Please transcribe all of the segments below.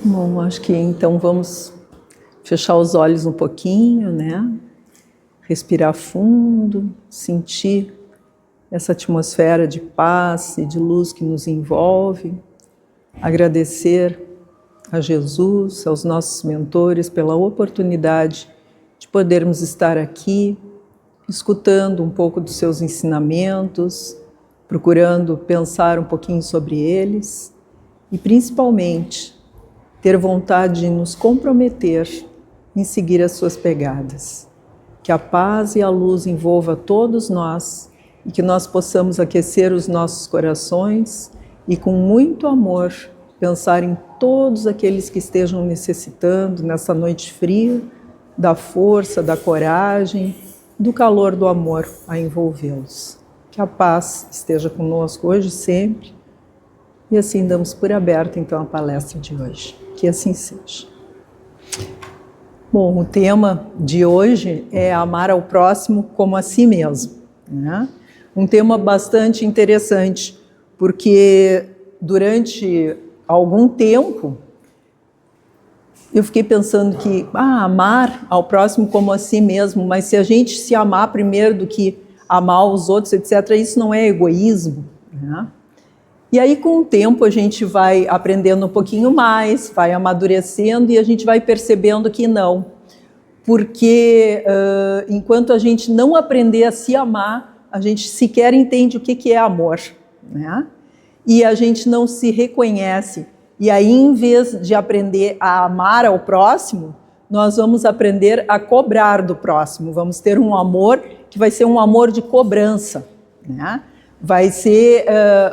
Bom, acho que então vamos fechar os olhos um pouquinho, né? Respirar fundo, sentir essa atmosfera de paz e de luz que nos envolve. Agradecer a Jesus, aos nossos mentores, pela oportunidade de podermos estar aqui, escutando um pouco dos seus ensinamentos, procurando pensar um pouquinho sobre eles e, principalmente, ter vontade de nos comprometer em seguir as suas pegadas. Que a paz e a luz envolva todos nós e que nós possamos aquecer os nossos corações e, com muito amor, pensar em todos aqueles que estejam necessitando nessa noite fria, da força, da coragem, do calor do amor a envolvê-los. Que a paz esteja conosco hoje e sempre. E assim damos por aberta então a palestra de hoje. Que assim seja. Bom, o tema de hoje é amar ao próximo como a si mesmo, né? Um tema bastante interessante, porque durante algum tempo eu fiquei pensando que amar ao próximo como a si mesmo, mas se a gente se amar primeiro do que amar os outros, etc., isso não é egoísmo, né? E aí, com o tempo, a gente vai aprendendo um pouquinho mais, vai amadurecendo e a gente vai percebendo que não. Porque enquanto a gente não aprender a se amar, a gente sequer entende o que é amor, né? E a gente não se reconhece. E aí, em vez de aprender a amar ao próximo, nós vamos aprender a cobrar do próximo. Vamos ter um amor que vai ser um amor de cobrança, né? Vai ser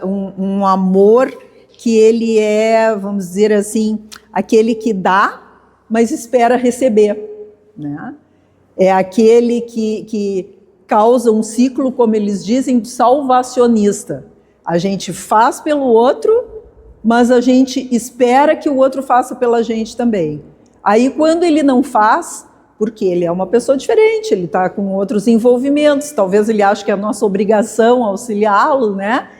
um amor que ele é, vamos dizer assim, aquele que dá, mas espera receber, né? É aquele que causa um ciclo, como eles dizem, salvacionista. A gente faz pelo outro, mas a gente espera que o outro faça pela gente também. Aí, quando ele não faz, porque ele é uma pessoa diferente, ele está com outros envolvimentos, talvez ele ache que é a nossa obrigação auxiliá-lo, né?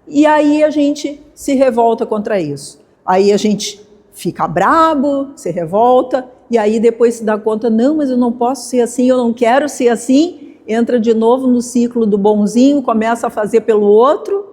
E aí a gente se revolta contra isso. Aí a gente fica brabo, se revolta, e aí depois se dá conta, não, mas eu não posso ser assim, eu não quero ser assim, entra de novo no ciclo do bonzinho, começa a fazer pelo outro,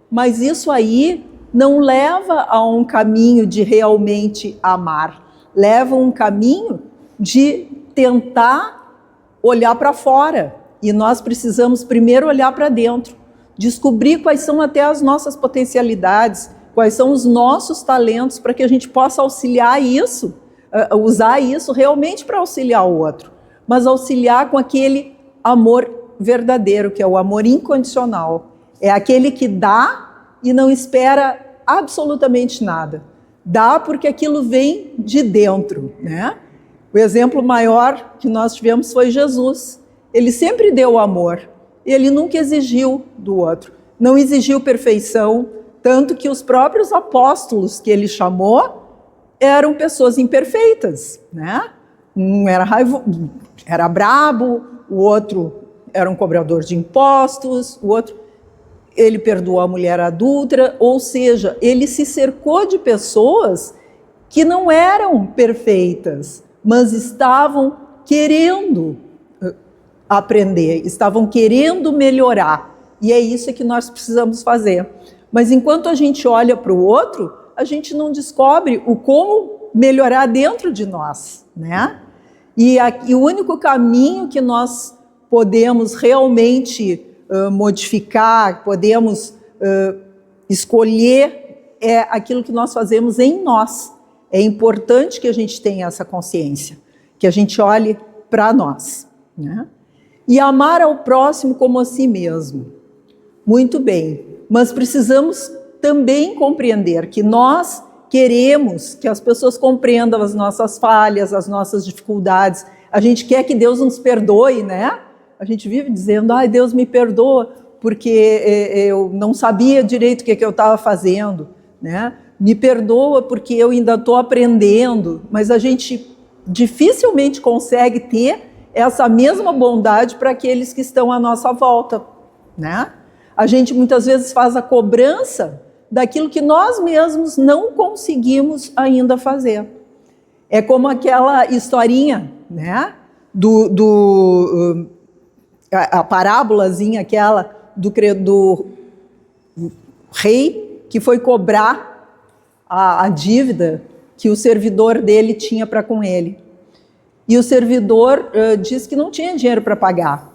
mas isso aí não leva a um caminho de realmente amar, leva a um caminho de tentar olhar para fora. E nós precisamos primeiro olhar para dentro, descobrir quais são até as nossas potencialidades, quais são os nossos talentos, para que a gente possa auxiliar isso, usar isso realmente para auxiliar o outro, mas auxiliar com aquele amor verdadeiro, que é o amor incondicional. É aquele que dá e não espera absolutamente nada. Dá porque aquilo vem de dentro, né? O exemplo maior que nós tivemos foi Jesus. Ele sempre deu amor. Ele nunca exigiu do outro. Não exigiu perfeição, tanto que os próprios apóstolos que ele chamou eram pessoas imperfeitas, né? Um era brabo, o outro era um cobrador de impostos, o outro ele perdoou a mulher adúltera, ou seja, ele se cercou de pessoas que não eram perfeitas, mas estavam querendo aprender, estavam querendo melhorar. E é isso que nós precisamos fazer. Mas enquanto a gente olha para o outro, a gente não descobre o como melhorar dentro de nós, né? E o único caminho que nós podemos realmente modificar, podemos escolher é aquilo que nós fazemos em nós. É importante que a gente tenha essa consciência, que a gente olhe para nós, né? E amar ao próximo como a si mesmo. Muito bem, mas precisamos também compreender que nós queremos que as pessoas compreendam as nossas falhas, as nossas dificuldades. A gente quer que Deus nos perdoe, né? A gente vive dizendo, Deus me perdoa, porque eu não sabia direito o que eu estava fazendo, né? Me perdoa porque eu ainda estou aprendendo, mas a gente dificilmente consegue ter essa mesma bondade para aqueles que estão à nossa volta, né? A gente muitas vezes faz a cobrança daquilo que nós mesmos não conseguimos ainda fazer. É como aquela historinha, né, a parábolazinha aquela do rei que foi cobrar a dívida que o servidor dele tinha para com ele. E o servidor disse que não tinha dinheiro para pagar.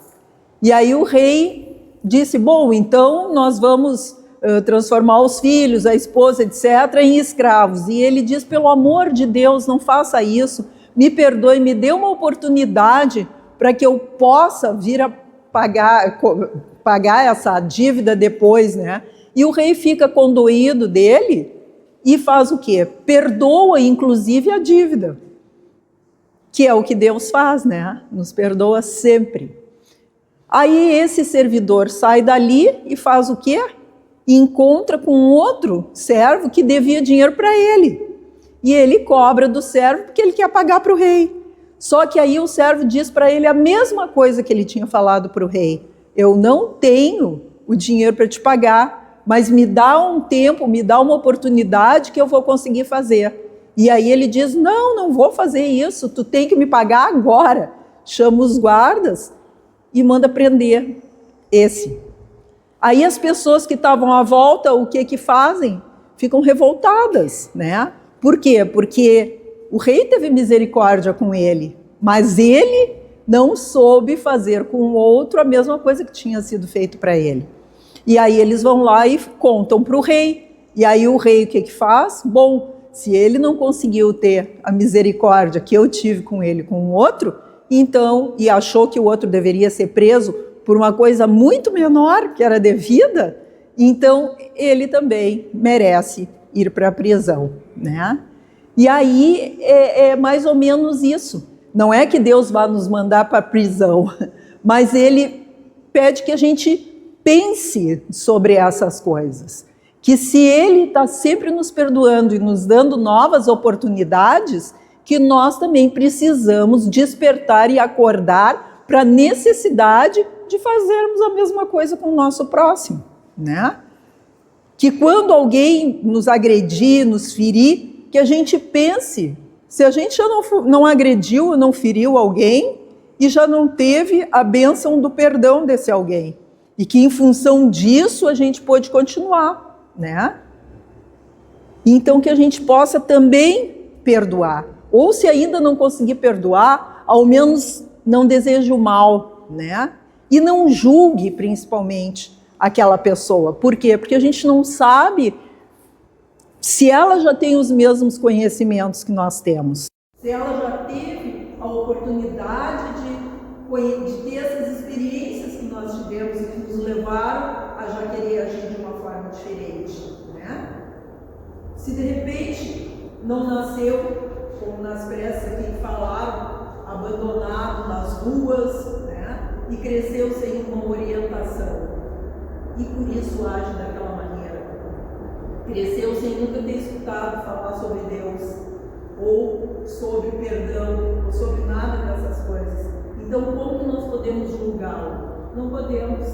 E aí o rei disse, bom, então nós vamos transformar os filhos, a esposa, etc., em escravos. E ele diz, pelo amor de Deus, não faça isso, me perdoe, me dê uma oportunidade para que eu possa vir a pagar essa dívida depois, né? E o rei fica condoído dele e faz o quê? Perdoa, inclusive, a dívida, que é o que Deus faz, né? Nos perdoa sempre. Aí esse servidor sai dali e faz o quê? Encontra com outro servo que devia dinheiro para ele. E ele cobra do servo porque ele quer pagar para o rei. Só que aí o servo diz para ele a mesma coisa que ele tinha falado para o rei. Eu não tenho o dinheiro para te pagar, mas me dá um tempo, me dá uma oportunidade que eu vou conseguir fazer. E aí ele diz, não vou fazer isso, tu tem que me pagar agora. Chama os guardas e manda prender esse. Aí as pessoas que estavam à volta, o que fazem? Ficam revoltadas, né? Por quê? Porque o rei teve misericórdia com ele, mas ele não soube fazer com o outro a mesma coisa que tinha sido feito para ele. E aí eles vão lá e contam para o rei. E aí o rei o que faz? Bom, se ele não conseguiu ter a misericórdia que eu tive com ele, com o outro, então, e achou que o outro deveria ser preso por uma coisa muito menor, que era devida, então ele também merece ir para a prisão, né? E aí é mais ou menos isso. Não é que Deus vá nos mandar para a prisão, mas ele pede que a gente pense sobre essas coisas. Que se ele está sempre nos perdoando e nos dando novas oportunidades, que nós também precisamos despertar e acordar para a necessidade de fazermos a mesma coisa com o nosso próximo, né? Que quando alguém nos agredir, nos ferir, que a gente pense, se a gente já não agrediu, não feriu alguém e já não teve a bênção do perdão desse alguém, e que em função disso a gente pode continuar, né? Então que a gente possa também perdoar, ou se ainda não conseguir perdoar, ao menos não deseje o mal, né? E não julgue principalmente aquela pessoa. Por quê? Porque a gente não sabe se ela já tem os mesmos conhecimentos que nós temos. Se ela já teve a oportunidade de ter essas experiências que nós tivemos e que nos levaram a já querer agir de uma forma diferente, né? Se de repente não nasceu, como nas preces aqui que falaram, abandonado nas ruas, né? E cresceu sem uma orientação, e por isso age daquela maneira. Cresceu sem nunca ter escutado falar sobre Deus, ou sobre perdão, ou sobre nada dessas coisas. Então, como que nós podemos julgá-lo? Não podemos.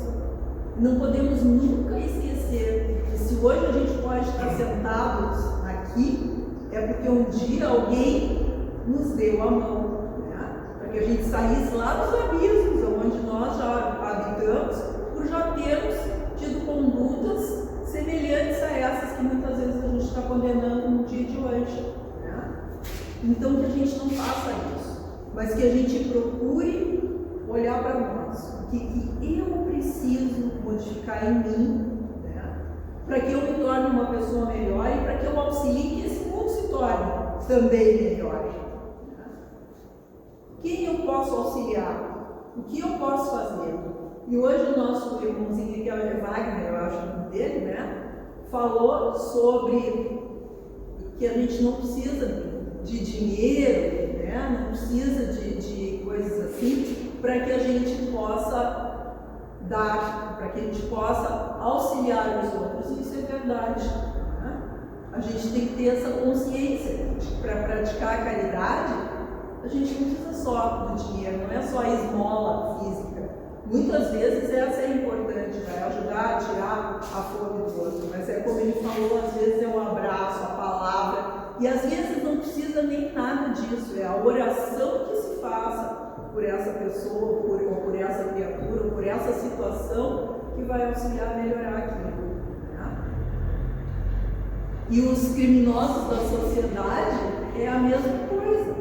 Não podemos nunca esquecer que se hoje a gente pode estar sentados aqui, é porque um dia alguém nos deu a mão, né? Para que a gente saísse lá dos abismos, onde nós já habitamos, por já termos tido condutas semelhantes a essas que muitas vezes a gente está condenando no dia de hoje, né? Então que a gente não faça isso, mas que a gente procure olhar para nós, o que eu preciso modificar em mim, né? Para que eu me torne uma pessoa melhor e para que eu auxilie que esse mundo se torne também melhor, né? Quem eu posso auxiliar? O que eu posso fazer? E hoje o nosso irmãozinho aqui, é Wagner, eu acho o nome dele, né? Falou sobre que a gente não precisa de dinheiro, né? Não precisa de coisas assim, para que a gente possa dar, para que a gente possa auxiliar os outros. E isso é verdade, né? A gente tem que ter essa consciência para praticar a caridade. A gente não precisa só do dinheiro, não é só a esmola física, Muitas vezes essa é importante, vai ajudar a tirar a fome do outro, mas é como ele falou, às vezes é um abraço, a palavra, e às vezes não precisa nem nada disso, é a oração que se faça por essa pessoa, ou por essa criatura, ou por essa situação, que vai auxiliar a melhorar aquilo. Né? E os criminosos da sociedade é a mesma coisa.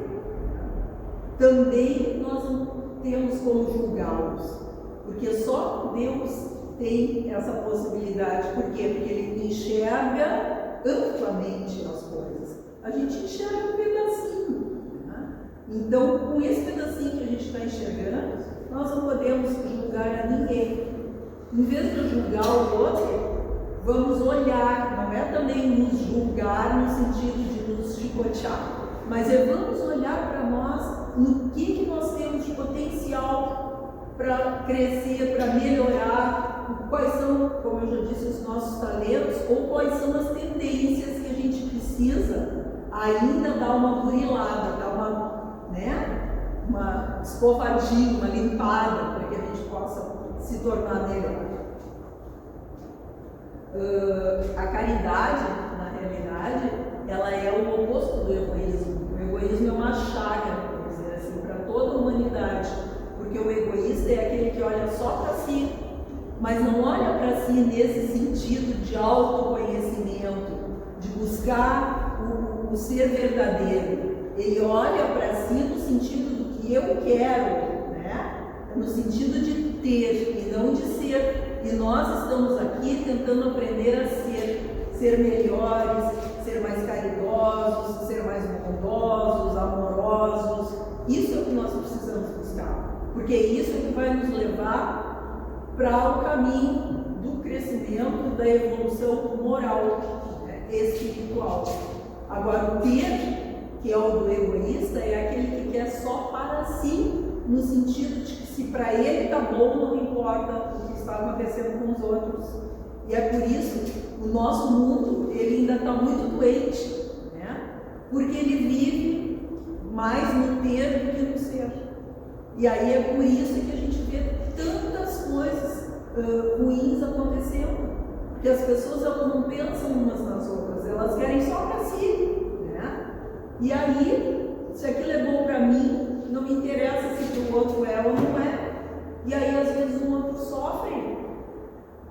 Também nós não temos como julgá-los, porque só Deus tem essa possibilidade. Por quê? Porque Ele enxerga amplamente as coisas. A gente enxerga um pedacinho. Né? Então, com esse pedacinho que a gente está enxergando, nós não podemos julgar a ninguém. Em vez de julgar o outro, vamos olhar, não é também nos julgar no sentido de nos chicotear, mas é vamos olhar para nós no que nós temos de potencial para crescer, para melhorar, quais são, como eu já disse, os nossos talentos, ou quais são as tendências que a gente precisa ainda dar uma burilada, dar uma escovadinha, uma limpada, para que a gente possa se tornar melhor. A caridade, na realidade, ela é o oposto do egoísmo. O egoísmo é uma chaga, vamos dizer assim, para toda a humanidade, porque o egoísta é aquele que olha só para si, mas não olha para si nesse sentido de autoconhecimento, de buscar o ser verdadeiro. Ele olha para si no sentido do que eu quero, né? No sentido de ter e não de ser. E nós estamos aqui tentando aprender a ser melhores, ser mais caridosos, ser mais bondosos, amorosos. Isso é o que nós precisamos buscar, porque isso é que vai nos levar para o caminho do crescimento, da evolução moral, né, espiritual. Agora, o ter, que é o do egoísta, é aquele que quer só para si, no sentido de que se para ele está bom, não importa o que está acontecendo com os outros. E é por isso que o nosso mundo ele ainda está muito doente, né? Porque ele vive mais no ter do que no ser. E aí é por isso que a gente vê tantas coisas ruins acontecendo, porque as pessoas elas não pensam umas nas outras, elas querem só para si, né? E aí, se aquilo é bom para mim, não me interessa se para o outro é ou não é. E aí às vezes o outro sofre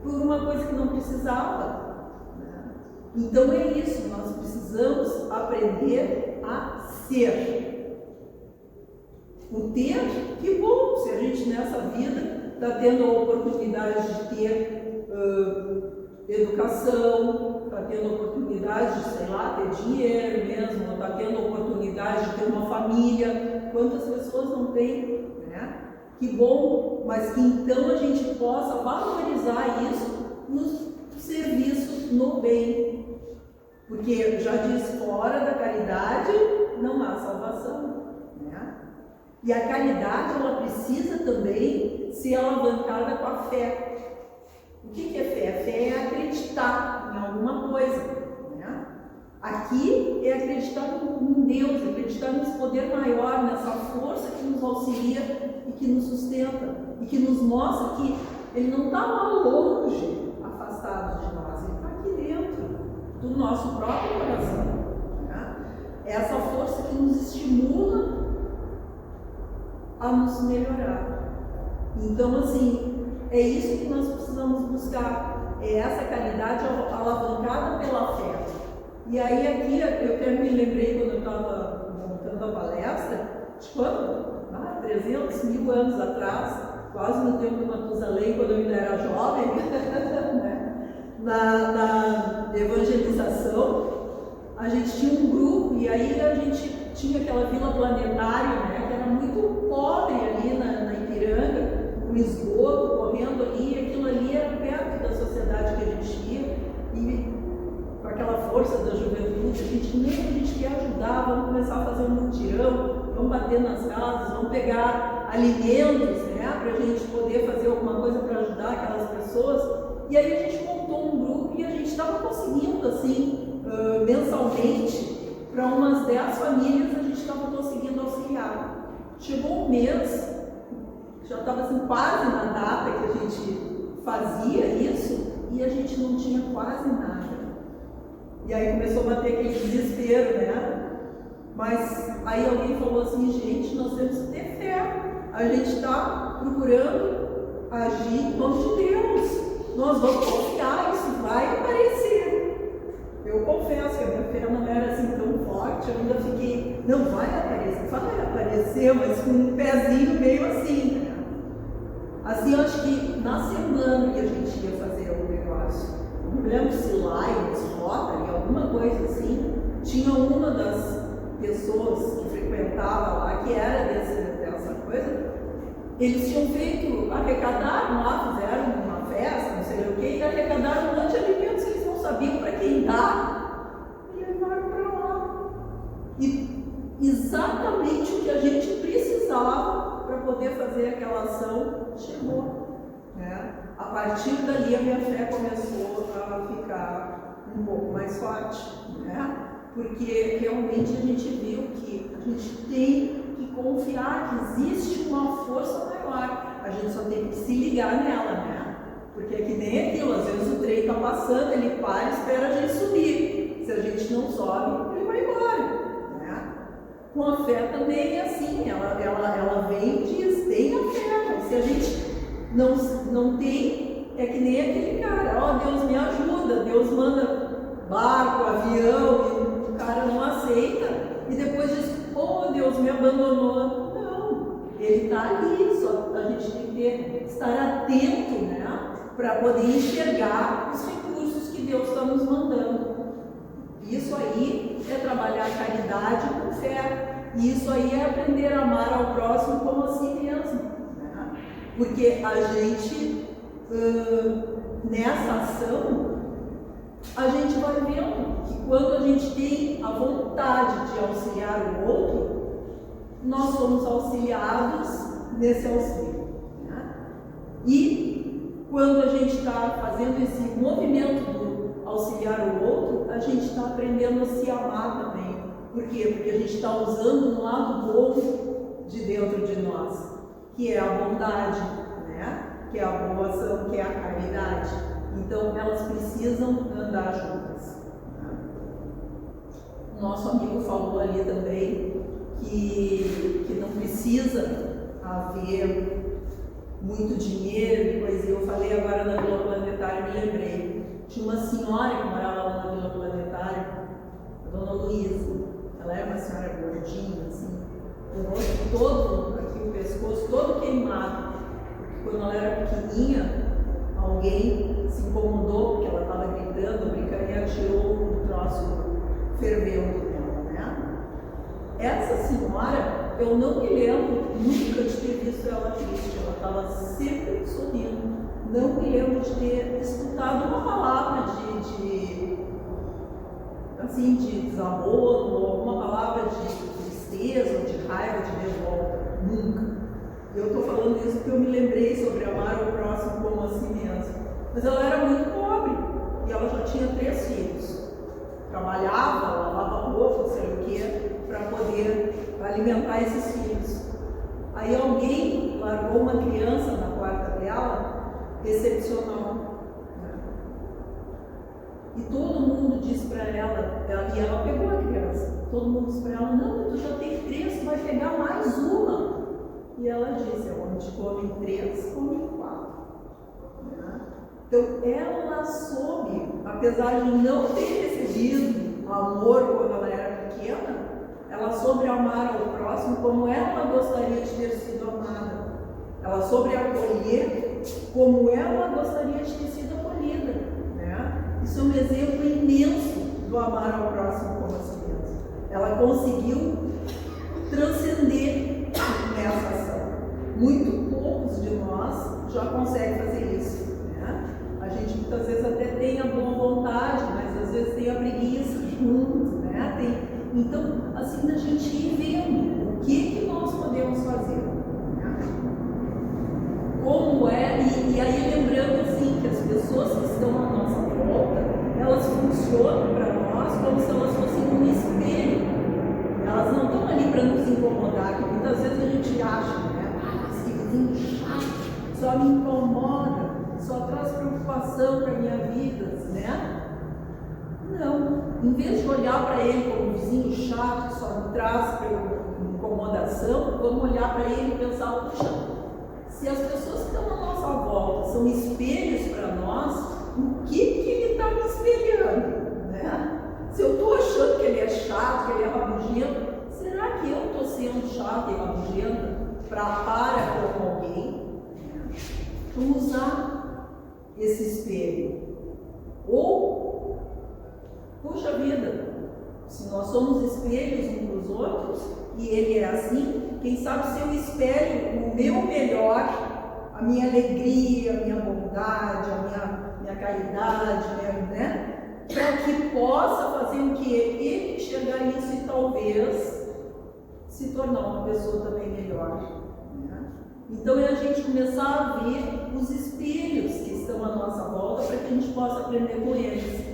por uma coisa que não precisava. Então é isso, nós precisamos aprender a ser. O ter, que bom, se a gente nessa vida está tendo a oportunidade de ter educação, está tendo a oportunidade de, sei lá, ter dinheiro mesmo, está tendo a oportunidade de ter uma família. Quantas pessoas não têm, né? Que bom, mas que então a gente possa valorizar isso no serviço, no bem. Porque eu já disse, fora da caridade não há salvação, né? E a caridade ela precisa também ser alavancada com a fé. O que é fé? Fé é acreditar em alguma coisa, né? Aqui é acreditar em Deus, acreditar nesse poder maior, nessa força que nos auxilia e que nos sustenta e que nos mostra que Ele não está lá longe, afastado de nós, Ele está aqui dentro do nosso próprio coração, né? É essa força que nos estimula a nos melhorar. Então, assim, é isso que nós precisamos buscar, é essa caridade alavancada pela fé. E aí aqui, eu até me lembrei quando eu estava montando a palestra, de quando? 300 mil anos atrás, quase no tempo do Matusalém, quando eu ainda era jovem, né? na evangelização, a gente tinha um grupo, e aí a gente tinha aquela vila planetária, né? Que era muito pobre ali na Ipiranga, com esgoto correndo ali, e aquilo ali era perto da sociedade que a gente ia, e com aquela força da juventude, a gente quer ajudar, vamos começar a fazer um mutirão, vamos bater nas casas, vamos pegar alimentos, né, para a gente poder fazer alguma coisa para ajudar aquelas pessoas. E aí a gente montou um grupo e a gente estava conseguindo, assim, mensalmente, para umas 10 famílias, a gente estava conseguindo auxiliar. Chegou um mês, já estava assim, quase na data que a gente fazia isso e a gente não tinha quase nada. E aí começou a bater aquele desespero, né? Mas aí alguém falou assim, gente, nós temos que ter fé. A gente está procurando agir em nome de Deus. Nós vamos confiar, isso vai aparecer. Eu confesso que a minha fé não era assim tão forte, eu ainda fiquei, não vai aparecer, mas com um pezinho meio assim, né? Assim, eu acho que na semana que a gente ia fazer o negócio, não lembro se Lions, Rotary, alguma coisa assim, tinha uma das pessoas que frequentava lá, que era dessa coisa, eles tinham feito, arrecadaram lá, fizeram uma festa, não sei o que, e arrecadaram um monte de alimentos, eles não sabiam para quem dar, e levaram para lá. E exatamente o que a gente precisava para poder fazer aquela ação chegou. Né? A partir dali a minha fé começou a ficar um pouco mais forte, né? Porque realmente a gente viu que a gente tem que confiar que existe uma força maior, a gente só tem que se ligar nela, né? Porque é que nem aquilo, às vezes o trem está passando, ele para e espera a gente subir, se a gente não sobe, ele vai embora, né? Com a fé também é assim, ela vem e diz, tenha fé, se a gente não tem, é que nem aquele cara, ó, Deus me ajuda, Deus manda barco, avião, e o cara não aceita, e depois diz, oh, Deus me abandonou. Não, ele está ali, só a gente tem que estar atento, né, para poder enxergar os recursos que Deus está nos mandando. Isso aí é trabalhar a caridade com fé, isso aí é aprender a amar ao próximo como a si mesmo, né? Porque a gente, nessa ação, a gente vai vendo que quando a gente tem a vontade de auxiliar o outro, nós somos auxiliados nesse auxílio, né? E quando a gente está fazendo esse movimento do auxiliar o outro, a gente está aprendendo a se amar também. Por quê? Porque a gente está usando um lado bom de dentro de nós, que é a bondade, né? Que é a boa ação, que é a caridade. Então, elas precisam andar juntas. O nosso amigo falou ali também que não precisa haver muito dinheiro e coisa. Eu falei agora na Vila Planetária, me lembrei. Tinha uma senhora que morava lá na Vila Planetária, a dona Luísa. Ela era uma senhora gordinha, assim, o rosto todo, aqui o pescoço todo queimado. Porque quando ela era pequenininha, alguém se incomodou porque ela estava gritando, brincando e atirou um troço fervendo dela, né? Essa senhora, eu não me lembro nunca de ter visto ela triste, ela estava sempre sorrindo. Não me lembro de ter escutado uma palavra assim, de desamor, ou alguma palavra de tristeza, ou de raiva, de revolta. Nunca. Eu estou falando isso porque eu me lembrei sobre amar o próximo como a si mesmo. Mas ela era muito pobre e ela já tinha 3 filhos. Trabalhava, lavava roupa, sei o quê, para poder alimentar esses filhos. Aí alguém largou uma criança na quarta dela, excepcional. E todo mundo disse para ela, e ela pegou a criança, todo mundo disse para ela, não, tu já tem 3, tu vai pegar mais uma. E ela disse, onde comem 3, comem 4. Então, ela soube, apesar de não ter recebido amor quando ela era pequena, ela soube amar ao próximo como ela gostaria de ter sido amada. Ela soube acolher como ela gostaria de ter sido acolhida, né? Isso é um exemplo imenso do amar ao próximo como a si mesmo. Ela conseguiu transcender nessa ação. Muito poucos de nós já conseguem fazer isso, né? A gente muitas vezes até tem a boa vontade, mas às vezes tem a preguiça junto, né? Então, assim, da gente ir vendo o que nós podemos fazer, né? Como é, e aí lembrando assim, que as pessoas que estão à nossa volta, elas funcionam para nós como se elas fossem um espelho. Elas não estão ali para nos incomodar, que muitas vezes a gente acha, né? Esse vizinho só me incomoda, só traz preocupação para a minha vida, né? Não. Em vez de olhar para ele como um vizinho chato que só me traz incomodação, vamos olhar para ele e pensar, puxa, se as pessoas que estão à nossa volta são espelhos para nós, o que ele está me espelhando, né? Se eu estou achando que ele é chato, que ele é rabugento, será que eu estou sendo chata e rabugenta para com alguém? Vamos usar esse espelho. Ou, puxa vida, se nós somos espelhos uns para os outros, e ele é assim, quem sabe se eu espelho o meu melhor, a minha alegria, a minha bondade, a minha caridade, né? Para que possa fazer com que ele enxergar isso e talvez se tornar uma pessoa também melhor. Né? Então é a gente começar a ver os espelhos que estão à nossa volta para que a gente possa aprender com eles.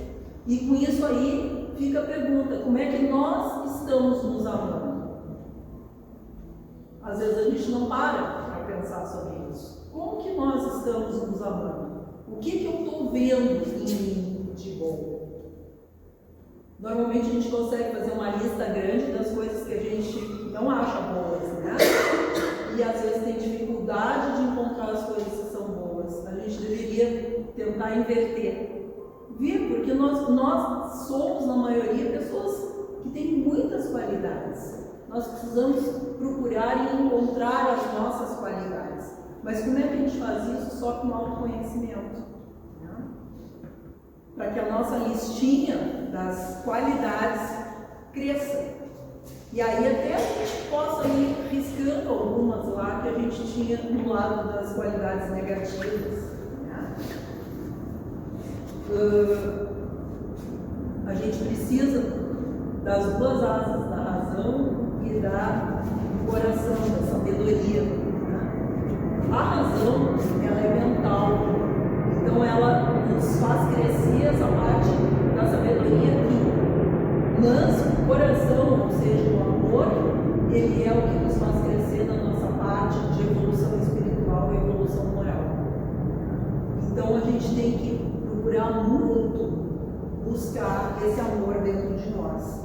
E com isso aí fica a pergunta, como é que nós estamos nos amando? Às vezes a gente não para pensar sobre isso. Como que nós estamos nos amando? O que eu estou vendo em mim de bom? Normalmente a gente consegue fazer uma lista grande das coisas que a gente não acha boas, né? E às vezes tem dificuldade de encontrar as coisas que são boas. A gente deveria tentar inverter. Ver, porque nós somos, na maioria, pessoas que têm muitas qualidades. Nós precisamos procurar e encontrar as nossas qualidades. Mas como é que a gente faz isso? Só com autoconhecimento. Né? Para que a nossa listinha das qualidades cresça. E aí até a gente possa ir riscando algumas lá que a gente tinha no lado das qualidades negativas. Né? A gente precisa das duas asas, da razão e do coração, da sabedoria. Né? A razão, ela é mental, então ela nos faz crescer essa parte da sabedoria aqui. Mas o coração, ou seja, o amor, ele é o que nos faz crescer na nossa parte de evolução espiritual e evolução moral. Então a gente tem que procurar muito buscar esse amor dentro de nós.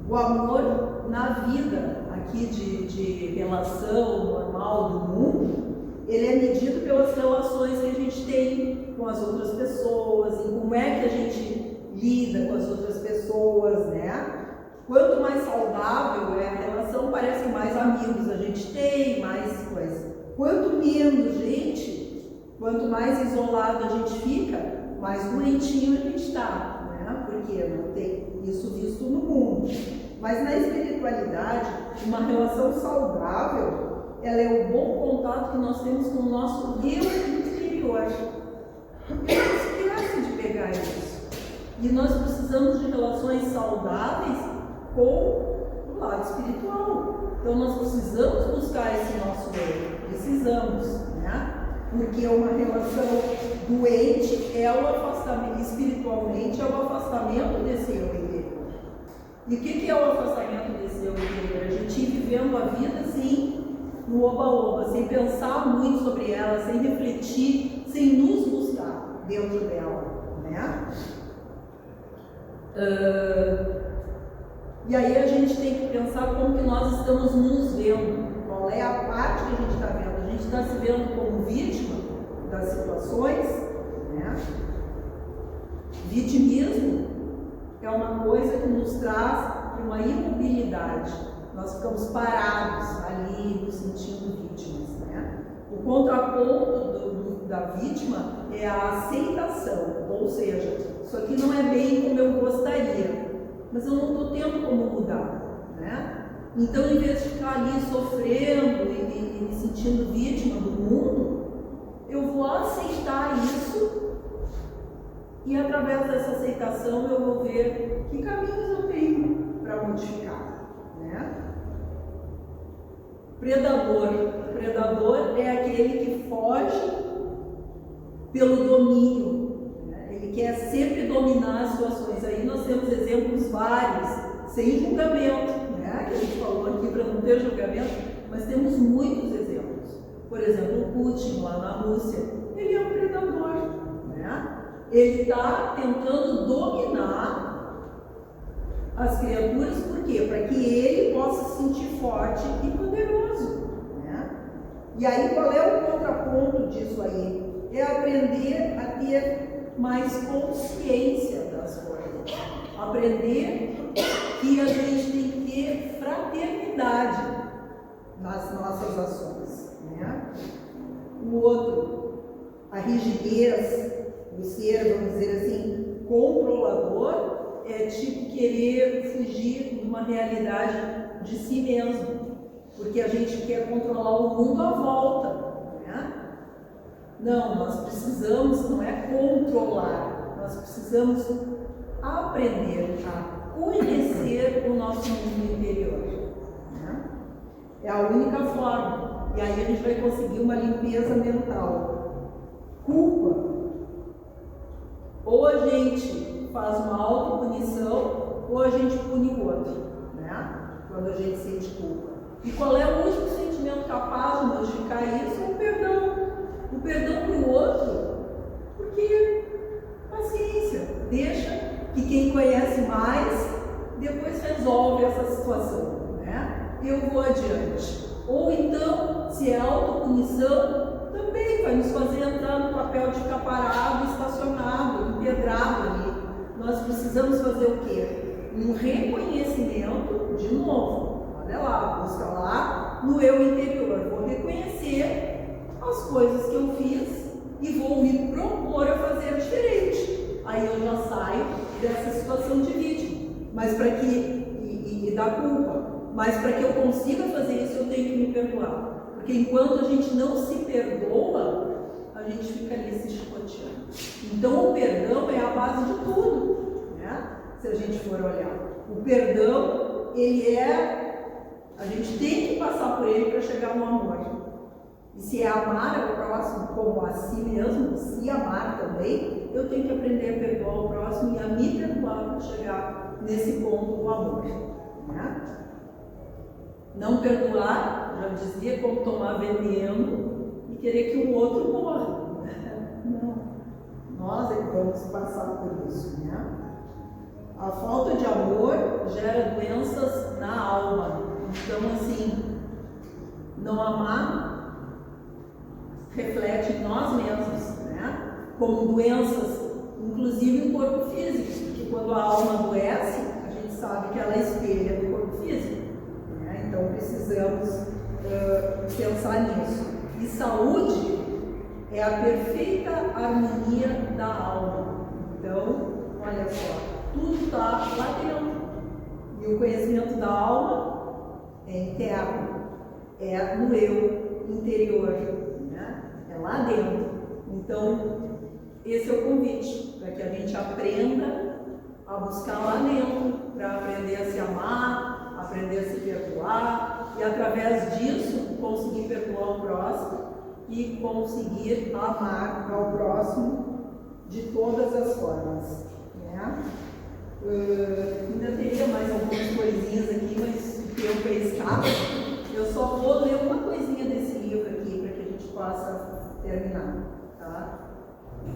O amor na vida aqui de relação normal do mundo, ele é medido pelas relações que a gente tem com as outras pessoas, e como é que a gente lida com as outras pessoas, né? Quanto mais saudável é a relação, parece que mais amigos a gente tem, mais coisa. Quanto menos quanto mais isolado a gente fica, mais doentinho a gente está, né? Porque não tem isso visto no mundo. Mas na espiritualidade, uma relação saudável, ela é o bom contato que nós temos com o nosso eu interior. Não esquece de pegar isso. E nós precisamos de relações saudáveis com o lado espiritual. Então nós precisamos buscar esse nosso eu. Precisamos, né? Porque uma relação doente é o afastamento, espiritualmente é o afastamento desse eu interior. E o que é o afastamento desse eu interior? A gente ir vivendo a vida assim, no oba-oba, sem pensar muito sobre ela, sem refletir, sem nos buscar dentro dela, né? E aí a gente tem que pensar como que nós estamos nos vendo, qual é a parte que a gente está vendo. A gente está se vendo como vítima das situações, né? Vitimismo é uma coisa que nos traz uma imobilidade. Nós ficamos parados ali, nos sentindo vítimas, né? O contraponto da vítima é a aceitação, ou seja, isso aqui não é bem como eu gostaria, mas eu não estou tendo como mudar, né? Então, em vez de ficar ali sofrendo e me sentindo vítima do mundo, eu vou aceitar isso e através dessa aceitação eu vou ver que caminhos eu tenho para modificar, né? Predador é aquele que foge pelo domínio, né? Ele quer sempre dominar as situações. Aí nós temos exemplos vários, sem julgamento, né? Que a gente falou aqui para não ter julgamento, mas temos muitos exemplos. Por exemplo, o Putin, lá na Rússia, ele é um predador, né? Ele está tentando dominar as criaturas, por quê? Para que ele possa se sentir forte e poderoso, né? E aí, qual é o contraponto disso aí? É aprender a ter mais consciência das coisas. Aprender que a gente tem que ter fraternidade nas nossas ações, né? O outro, a rigidez, o ser, vamos dizer assim, controlador, é tipo querer fugir de uma realidade de si mesmo, porque a gente quer controlar o mundo à volta, né? Não, nós precisamos, não é controlar, nós precisamos aprender a conhecer o nosso mundo interior, né? É a única forma, e aí a gente vai conseguir uma limpeza mental. Culpa. Ou a gente faz uma autopunição, ou a gente pune o outro, né? Quando a gente sente culpa. E qual é o único sentimento capaz de modificar isso? É o perdão. O perdão para o outro, porque, paciência, deixa que quem conhece mais depois resolve essa situação, né? Eu vou adiante. Ou então, se é autopunição, também vai nos fazer entrar no papel de ficar parado, estacionado, empedrado ali. Nós precisamos fazer o quê? Um reconhecimento, de novo, olha lá, busca lá no eu interior. Vou reconhecer as coisas que eu fiz e vou me propor a fazer diferente. Aí eu já saio dessa situação de vítima, mas para que, e da culpa, mas para que eu consiga fazer isso eu tenho que me perdoar, porque enquanto a gente não se perdoa, a gente fica ali se chicoteando. Então o perdão é a base de tudo, né? Se a gente for olhar, o perdão, ele a gente tem que passar por ele para chegar no amor. E se é amar o próximo como a si mesmo, se amar também, eu tenho que aprender a perdoar o próximo e a me perdoar para chegar nesse ponto do amor, né? Não perdoar, já dizia, como tomar veneno e querer que o outro morra. Não. Nós é que vamos passar por isso, né? A falta de amor gera doenças na alma. Então, assim, não amar reflete em nós mesmos, né? Como doenças, inclusive no corpo físico, porque quando a alma adoece, a gente sabe que ela espelha no corpo físico, né? Então precisamos pensar nisso. E saúde é a perfeita harmonia da alma. Então, olha só, tudo está lá dentro. E o conhecimento da alma é interno, é no eu interior. É lá dentro. Então, esse é o convite, para que a gente aprenda a buscar lá dentro, para aprender a se amar, aprender a se perdoar, e através disso conseguir perdoar o próximo e conseguir amar ao próximo de todas as formas, né? Ainda teria mais algumas coisinhas aqui, mas o tempo é escasso. Eu só vou ler uma coisinha desse livro aqui, para que a gente possa terminar, tá?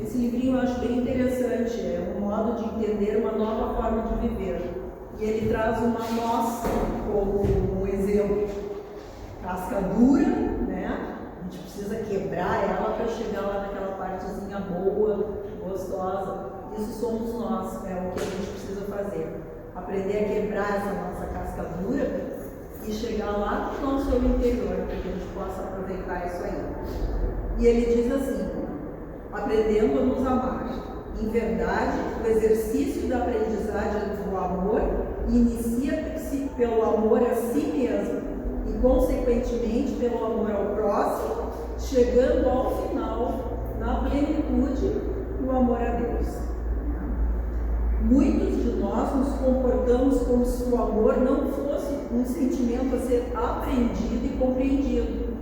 Esse livrinho eu acho bem interessante, é um modo de entender uma nova forma de viver. E ele traz uma noz como um exemplo. Casca dura, né? A gente precisa quebrar ela para chegar lá naquela partezinha boa, gostosa. Isso somos nós, é o que a gente precisa fazer. Aprender a quebrar essa nossa casca dura e chegar lá no nosso interior, para que a gente possa aproveitar isso aí. E ele diz assim: aprendendo a nos amar. Em verdade, o exercício da aprendizagem do amor inicia-se pelo amor a si mesmo e, consequentemente, pelo amor ao próximo, chegando ao final, na plenitude, do amor a Deus. Muitos de nós nos comportamos como se o amor não fosse um sentimento a ser aprendido e compreendido.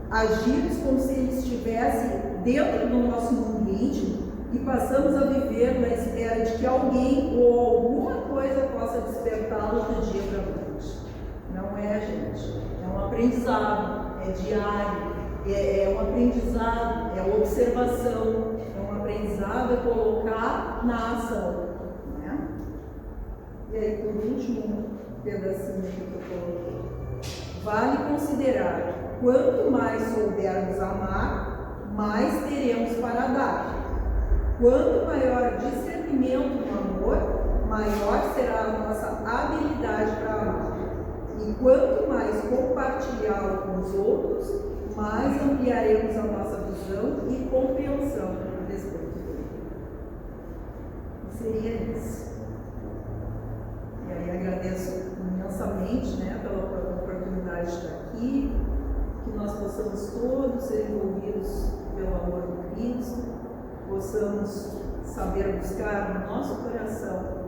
Agimos como se ele estivesse dentro do nosso mundo íntimo e passamos a viver na espera de que alguém ou alguma coisa possa despertá-lo do dia para a noite. Não é, gente. É um aprendizado, é diário. é um aprendizado, é uma observação, é um aprendizado a colocar na ação. Né? E aí, por último, pedacinho que eu coloquei. Vale considerar que quanto mais soubermos amar, mais teremos para dar. Quanto maior discernimento no amor, maior será a nossa habilidade para amar. E quanto mais compartilhá-lo com os outros, mais ampliaremos a nossa visão e compreensão a respeito dele. Seria isso. E aí agradeço imensamente, né, pela oportunidade de estar aqui, que nós possamos todos ser envolvidos pelo amor de Cristo, possamos saber buscar no nosso coração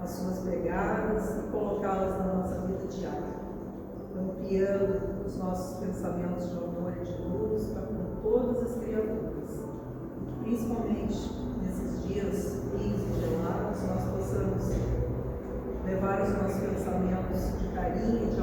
as suas pegadas e colocá-las na nossa vida diária, ampliando os nossos pensamentos de amor e de luz para com todas as criaturas. Principalmente nesses dias frios e gelados, nós possamos levar os nossos pensamentos de carinho e